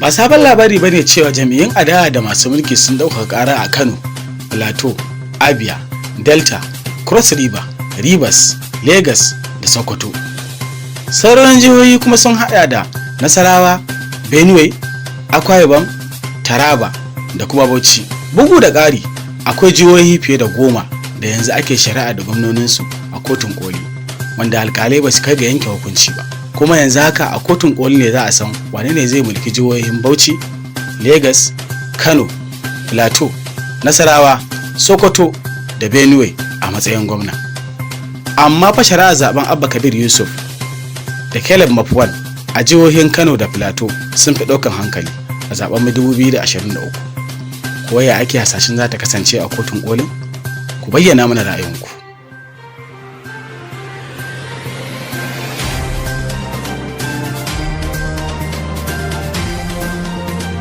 Ba sabon labari bane cewa jami'in adawa da masu mulki sun ɗaukaka ƙara a Kano, Plateau, Abia, Delta, Cross River, Rivers, Lagos da Sokoto. Sauran jihohi kuma sun haɗa da Nasarawa, Benue, Akwa Ibom, Taraba da kuma Bauchi. Bugu da ƙari, akwai jihohi fiye da 10 da yanzu ake shari'a da gwamnoninsu a kotun koli, wanda alƙalai ba su kai ga yanke hukunci ba. Kuma yanzu haka a kotun koli ne za a san wane ne zai mulki jihohin Bauchi, Lagos, Kano, Plateau, Nasarawa, Sokoto da Benue a matsayin gwamna. Amma fa shari'ar zaben Abba Kabir Yusuf da Caleb Mafwan a jihohin Kano da Plateau sun fi ɗaukan hankali a zaben 2023. Ko ya ake hasashen za ta kasance a kotun kolin? Ku bayyana mana ra'ayinku.